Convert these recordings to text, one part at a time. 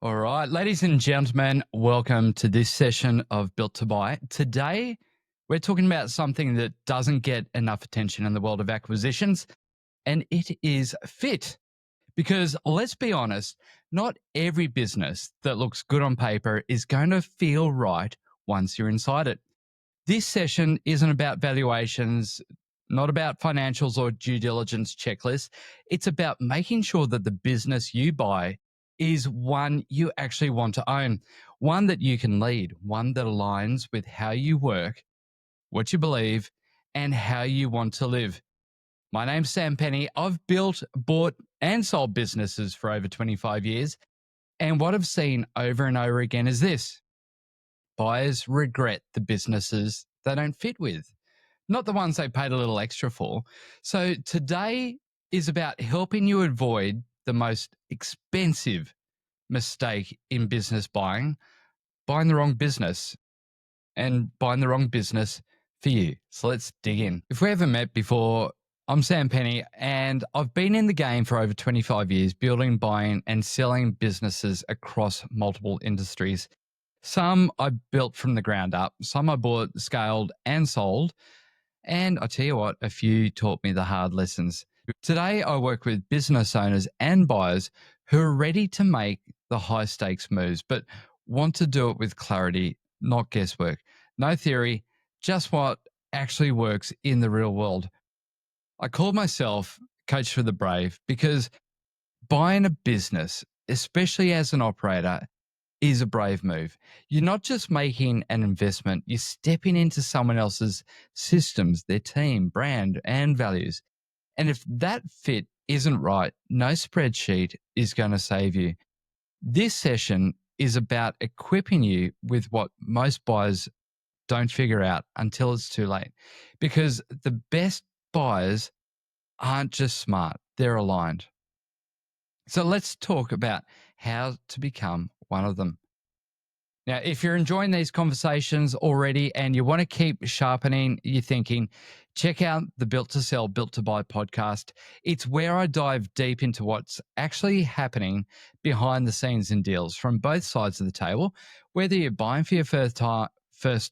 All right, ladies and gentlemen, welcome to this session of Built to Buy. Today, we're talking about something that doesn't get enough attention in the world of acquisitions, and it is fit. Because let's be honest, not every business that looks good on paper is going to feel right once you're inside it. This session isn't about valuations, not about financials or due diligence checklists. It's about making sure that the business you buy is one you actually want to own, one that you can lead, one that aligns with how you work, what you believe, and how you want to live. My name's Sam Penny. I've built, bought, and sold businesses for over 25 years. And what I've seen over and over again is this: buyers regret the businesses they don't fit with, not the ones they paid a little extra for. So today is about helping you avoid the most expensive mistake in business buying the wrong business, and buying the wrong business for you. So let's dig in. If we haven't met before, I'm Sam Penny, and I've been in the game for over 25 years, building, buying, and selling businesses across multiple industries. Some I built from the ground up, some I bought, scaled, and sold. And I tell you what, a few taught me the hard lessons. Today, I work with business owners and buyers who are ready to make the high stakes moves, but want to do it with clarity, not guesswork. No theory, just what actually works in the real world. I call myself Coach for the Brave because buying a business, especially as an operator, is a brave move. You're not just making an investment, you're stepping into someone else's systems, their team, brand, and values. And if that fit isn't right, no spreadsheet is going to save you. This session is about equipping you with what most buyers don't figure out until it's too late. Because the best buyers aren't just smart, they're aligned. So let's talk about how to become one of them. Now, if you're enjoying these conversations already and you want to keep sharpening your thinking, check out the Built to Sell, Built to Buy podcast. It's where I dive deep into what's actually happening behind the scenes in deals from both sides of the table. Whether you're buying for your first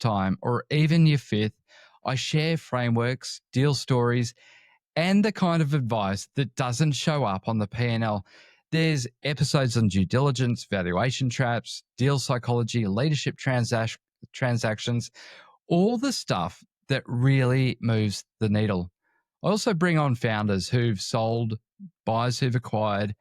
time or even your fifth, I share frameworks, deal stories, and the kind of advice that doesn't show up on the P&L. There's episodes on due diligence, valuation traps, deal psychology, leadership transactions, all the stuff that really moves the needle. I also bring on founders who've sold, buyers who've acquired,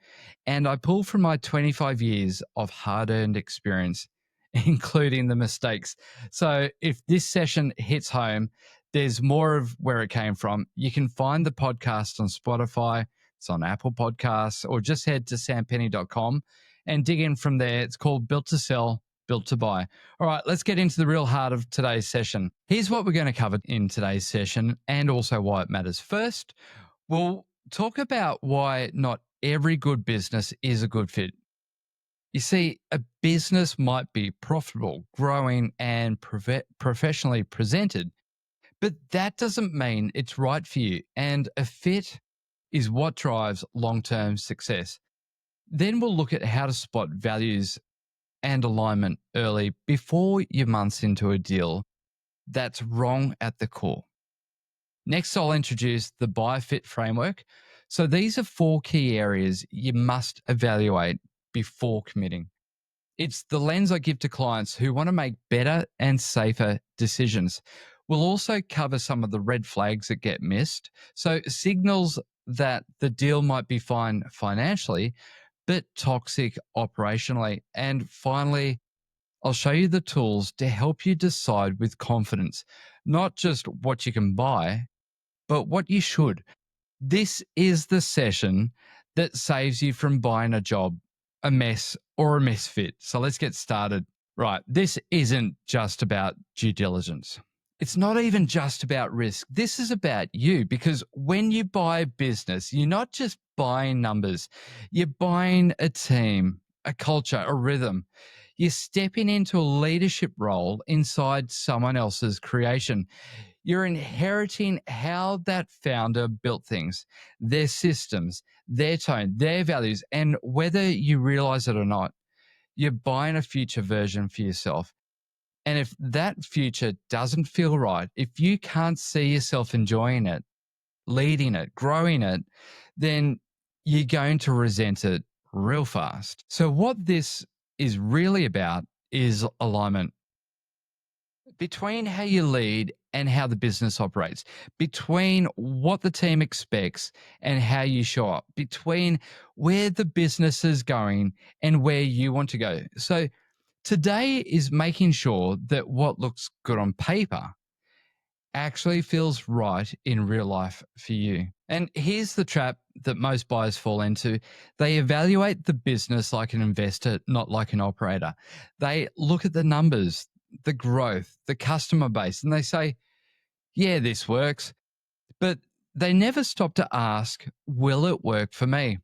and I pull from my 25 years of hard-earned experience, including the mistakes. So if this session hits home, there's more of where it came from. You can find the podcast on Spotify, it's on Apple Podcasts, or just head to sampenny.com and dig in from there. It's called Built to Sell, Built to Buy. All right, let's get into the real heart of today's session. Here's what we're going to cover in today's session and also why it matters. First, we'll talk about why not every good business is a good fit. You see, a business might be profitable, growing, and professionally presented, but that doesn't mean it's right for you. And a fit is what drives long-term success. Then we'll look at how to spot values and alignment early before you're months into a deal that's wrong at the core. Next, I'll introduce the buy fit framework. So these are 4 key areas you must evaluate before committing. It's the lens I give to clients who want to make better and safer decisions. We'll also cover some of the red flags that get missed. So signals that the deal might be fine financially, but toxic operationally. And finally, I'll show you the tools to help you decide with confidence, not just what you can buy, but what you should. This is the session that saves you from buying a job, a mess, or a misfit. So let's get started. Right. This isn't just about due diligence. It's not even just about risk. This is about you, because when you buy a business, you're not just buying numbers. You're buying a team, a culture, a rhythm. You're stepping into a leadership role inside someone else's creation. You're inheriting how that founder built things, their systems, their tone, their values, and whether you realize it or not, You're buying a future version for yourself. And if that future doesn't feel right, if you can't see yourself enjoying it, leading it, growing it, then you're going to resent it real fast. So, what this is really about is alignment between how you lead and how the business operates, between what the team expects and how you show up, between where the business is going and where you want to go. So, today is making sure that what looks good on paper actually feels right in real life for you. And here's the trap that most buyers fall into. They evaluate the business like an investor, not like an operator. They look at the numbers, the growth, the customer base, and they say, yeah, this works. But they never stop to ask, will it work for me?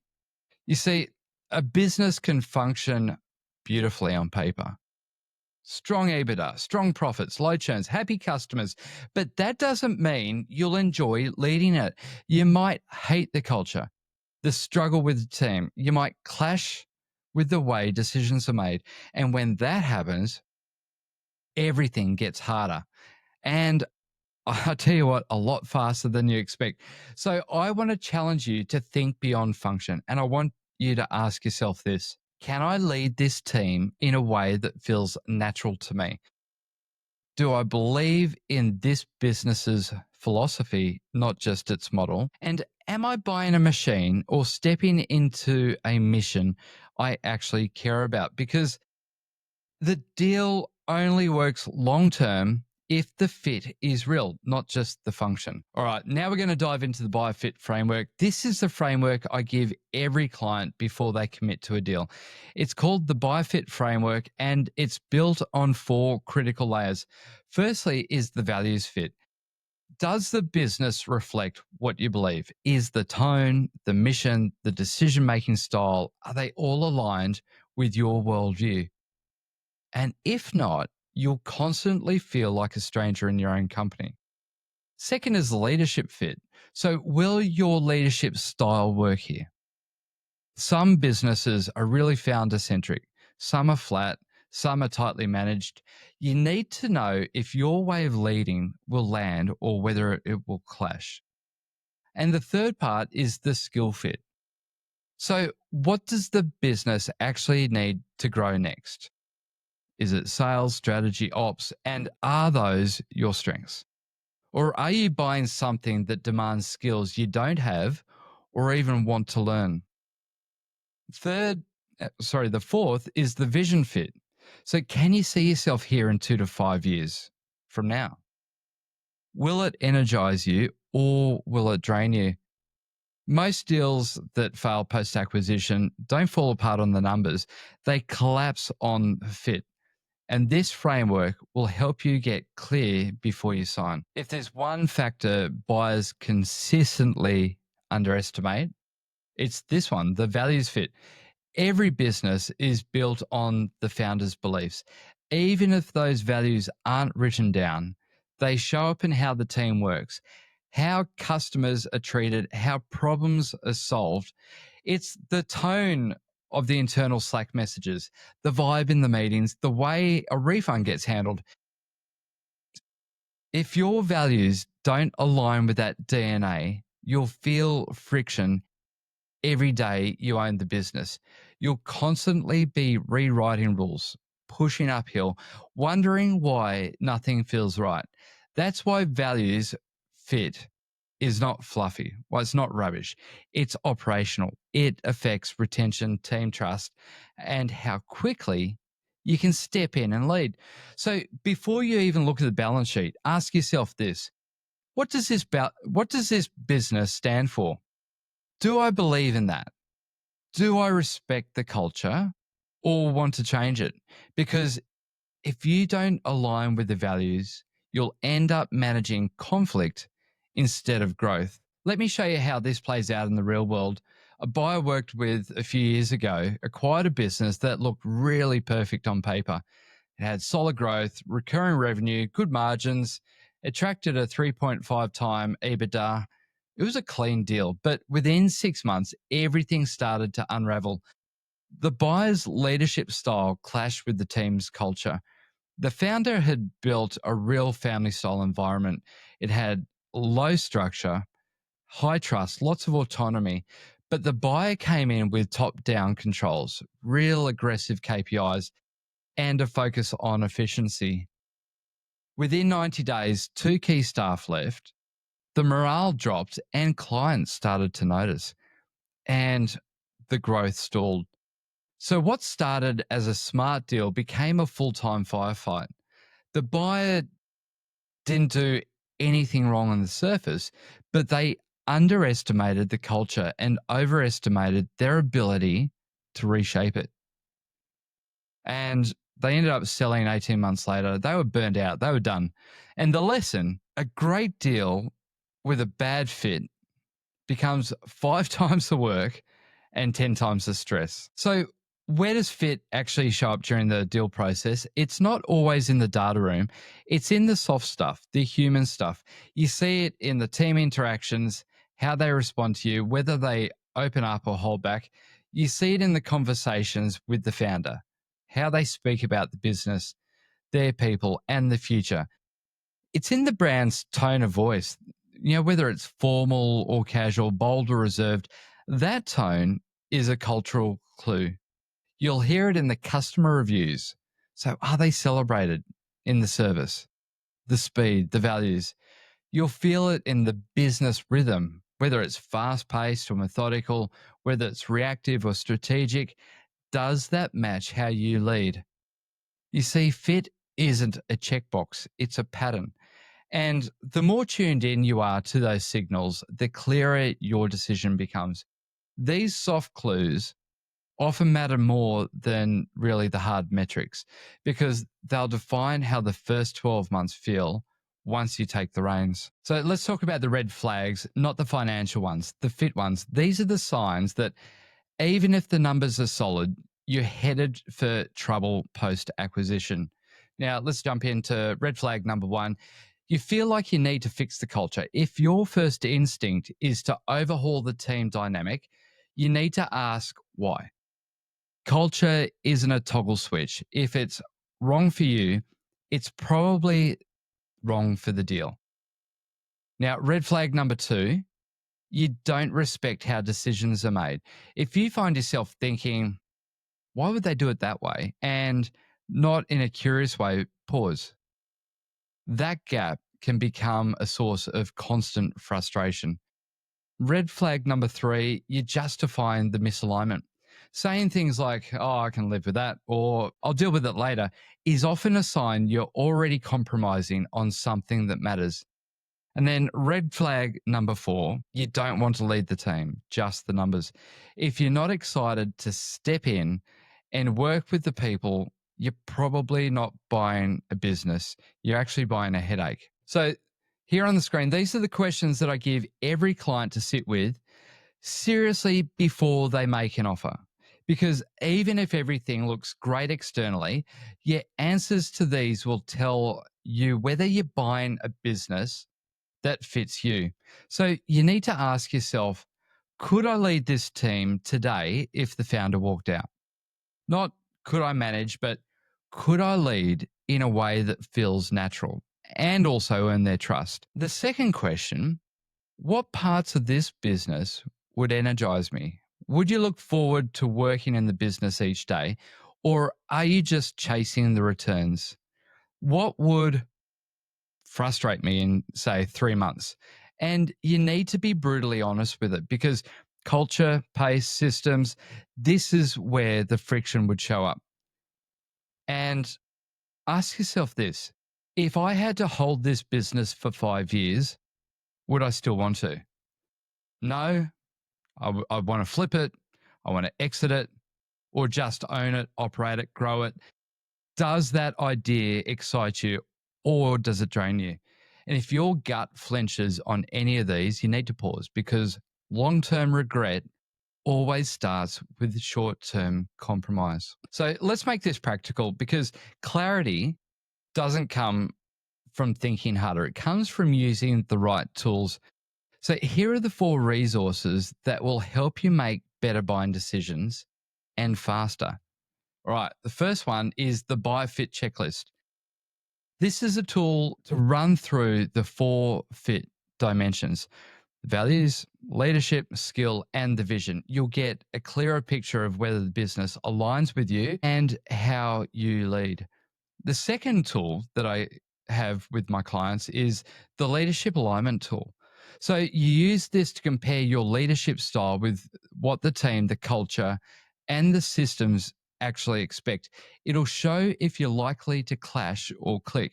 You see, a business can function beautifully on paper. Strong EBITDA, strong profits, low churns, happy customers. But that doesn't mean you'll enjoy leading it. You might hate the culture, the struggle with the team. You might clash with the way decisions are made. And when that happens, everything gets harder. And I'll tell you what, a lot faster than you expect. So I want to challenge you to think beyond function. And I want you to ask yourself this: can I lead this team in a way that feels natural to me? Do I believe in this business's philosophy, not just its model? And am I buying a machine or stepping into a mission I actually care about? Because the deal only works long term if the fit is real, not just the function. All right, now we're going to dive into the buy fit framework. This is the framework I give every client before they commit to a deal. It's called the buy fit framework, and it's built on four critical layers. Firstly is the values fit. Does the business reflect what you believe? Is the tone, the mission, the decision making style, are they all aligned with your worldview? And if not, you'll constantly feel like a stranger in your own company. Second is the leadership fit. So, will your leadership style work here? Some businesses are really founder centric, some are flat, some are tightly managed. You need to know if your way of leading will land or whether it will clash. And the third part is the skill fit. So, what does the business actually need to grow next? Is it sales, strategy, ops? And are those your strengths? Or are you buying something that demands skills you don't have or even want to learn? The fourth is the vision fit. So, can you see yourself here in 2 to 5 years from now? Will it energize you or will it drain you? Most deals that fail post acquisition don't fall apart on the numbers, they collapse on fit. And this framework will help you get clear before you sign. If there's one factor buyers consistently underestimate, it's this one: the values fit. Every business is built on the founder's beliefs. Even if those values aren't written down, they show up in how the team works, how customers are treated, how problems are solved. It's the tone of the internal Slack messages, the vibe in the meetings, the way a refund gets handled. If your values don't align with that DNA, you'll feel friction every day you own the business. You'll constantly be rewriting rules, pushing uphill, wondering why nothing feels right. That's why values fit is not fluffy. Well, it's not rubbish. It's operational. It affects retention, team trust, and how quickly you can step in and lead. So before you even look at the balance sheet, ask yourself this: what does this business stand for? Do I believe in that? Do I respect the culture or want to change it? Because if you don't align with the values, you'll end up managing conflict instead of growth. Let me show you how this plays out in the real world. A buyer I worked with a few years ago acquired a business that looked really perfect on paper. It had solid growth, recurring revenue, good margins, attracted a 3.5 time EBITDA. It was a clean deal, but within 6 months, everything started to unravel. The buyer's leadership style clashed with the team's culture. The founder had built a real family style environment. It had low structure, high trust, lots of autonomy. But the buyer came in with top down controls, real aggressive KPIs, and a focus on efficiency. Within 90 days, two key staff left, the morale dropped, and clients started to notice, and the growth stalled. So, what started as a smart deal became a full time firefight. The buyer didn't do anything wrong on the surface, but they underestimated the culture and overestimated their ability to reshape it. And they ended up selling 18 months later. They were burned out, they were done. And the lesson, a great deal with a bad fit becomes 5 times the work and 10 times the stress. So, where does fit actually show up during the deal process? It's not always in the data room, it's in the soft stuff, the human stuff. You see it in the team interactions, how they respond to you, whether they open up or hold back. You see it in the conversations with the founder, how they speak about the business, their people, and the future. It's in the brand's tone of voice, whether it's formal or casual, bold or reserved. That tone is a cultural clue. You'll hear it in the customer reviews. So, are they celebrated in the service, the speed, the values? You'll feel it in the business rhythm, whether it's fast paced or methodical, whether it's reactive or strategic. Does that match how you lead? You see, fit isn't a checkbox, it's a pattern. And the more tuned in you are to those signals, the clearer your decision becomes. These soft clues often matter more than really the hard metrics because they'll define how the first 12 months feel once you take the reins. So let's talk about the red flags, not the financial ones, the fit ones. These are the signs that even if the numbers are solid, you're headed for trouble post acquisition. Now, let's jump into red flag number one. You feel like you need to fix the culture. If your first instinct is to overhaul the team dynamic, you need to ask why. Culture isn't a toggle switch. If it's wrong for you, it's probably wrong for the deal. Now, red flag number two, you don't respect how decisions are made. If you find yourself thinking, why would they do it that way? And not in a curious way, pause. That gap can become a source of constant frustration. Red flag number three, you're justifying the misalignment. Saying things like, oh, I can live with that, or I'll deal with it later, is often a sign you're already compromising on something that matters. And then red flag number four, you don't want to lead the team, just the numbers. If you're not excited to step in and work with the people, you're probably not buying a business. You're actually buying a headache. So here on the screen, these are the questions that I give every client to sit with seriously before they make an offer. Because even if everything looks great externally, your answers to these will tell you whether you're buying a business that fits you. So you need to ask yourself, could I lead this team today if the founder walked out? Not could I manage, but could I lead in a way that feels natural and also earn their trust? The second question, what parts of this business would energize me? Would you look forward to working in the business each day, or are you just chasing the returns? What would frustrate me in, say, 3 months? And you need to be brutally honest with it because culture, pace, systems, this is where the friction would show up. And ask yourself this, if I had to hold this business for 5 years, would I still want to? No, I want to flip it, I want to exit it, or just own it, operate it, grow it. Does that idea excite you or does it drain you? And if your gut flinches on any of these, you need to pause because long-term regret always starts with short-term compromise. So let's make this practical because clarity doesn't come from thinking harder. It comes from using the right tools. So here are the 4 resources that will help you make better buying decisions and faster. All right. The first one is the buy fit checklist. This is a tool to run through the 4 fit dimensions: values, leadership, skill, and the vision. You'll get a clearer picture of whether the business aligns with you and how you lead. The second tool that I have with my clients is the leadership alignment tool. So you use this to compare your leadership style with what the team, the culture, and the systems actually expect. It'll show if you're likely to clash or click.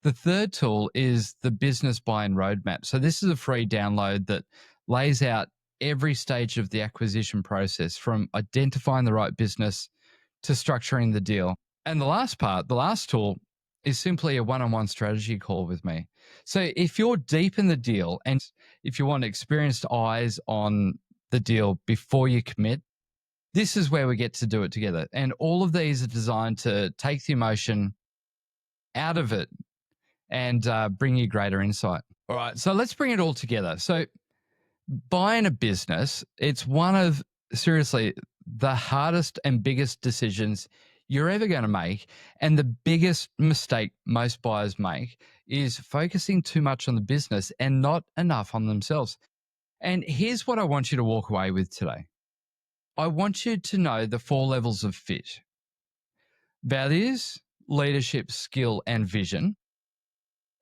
The third tool is the business buy-in roadmap. So this is a free download that lays out every stage of the acquisition process, from identifying the right business to structuring the deal. And the last part, the last tool, is simply a one-on-one strategy call with me. So if you're deep in the deal and if you want experienced eyes on the deal before you commit, this is where we get to do it together. And all of these are designed to take the emotion out of it and bring you greater insight. All right, so let's bring it all together. So buying a business, it's one of, seriously, the hardest and biggest decisions you're ever going to make. And the biggest mistake most buyers make is focusing too much on the business and not enough on themselves. And here's what I want you to walk away with today. I want you to know the 4 levels of fit: values, leadership, skill, and vision.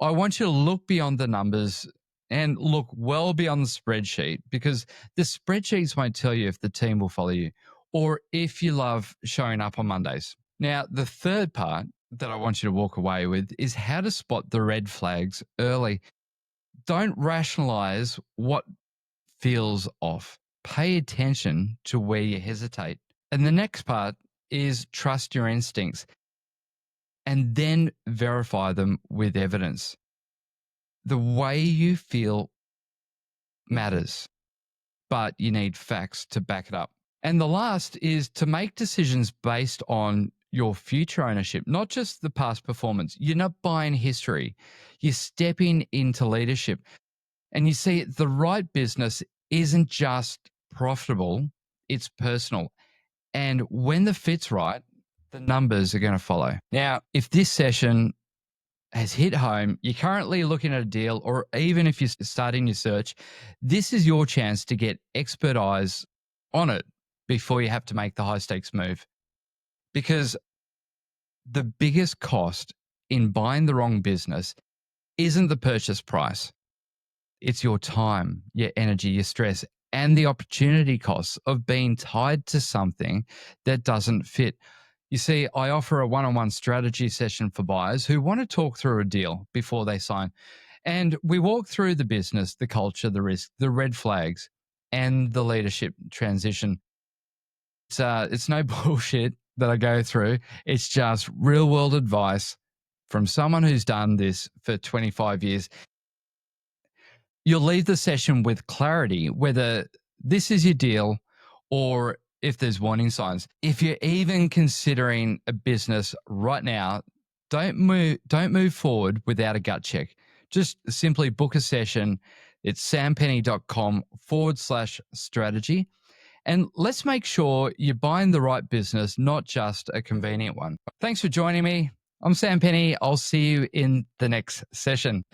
I want you to look beyond the numbers and look well beyond the spreadsheet, because the spreadsheets won't tell you if the team will follow you or if you love showing up on Mondays. Now, the third part that I want you to walk away with is how to spot the red flags early. Don't rationalize what feels off. Pay attention to where you hesitate. And the next part is trust your instincts and then verify them with evidence. The way you feel matters, but you need facts to back it up. And the last is to make decisions based on your future ownership, not just the past performance. You're not buying history. You're stepping into leadership. And you see, the right business isn't just profitable, it's personal. And when the fit's right, the numbers are going to follow. Now, if this session has hit home, you're currently looking at a deal, or even if you're starting your search, this is your chance to get expert eyes on it before you have to make the high stakes move. Because the biggest cost in buying the wrong business isn't the purchase price. It's your time, your energy, your stress, and the opportunity costs of being tied to something that doesn't fit. You see, I offer a one-on-one strategy session for buyers who want to talk through a deal before they sign. And we walk through the business, the culture, the risk, the red flags, and the leadership transition. It's no bullshit that I go through. It's just real-world advice from someone who's done this for 25 years. You'll leave the session with clarity whether this is your deal or if there's warning signs. If you're even considering a business right now, don't move forward without a gut check. Just simply book a session. It's sampenny.com/strategy. And let's make sure you're buying the right business, not just a convenient one. Thanks for joining me. I'm Sam Penny. I'll see you in the next session.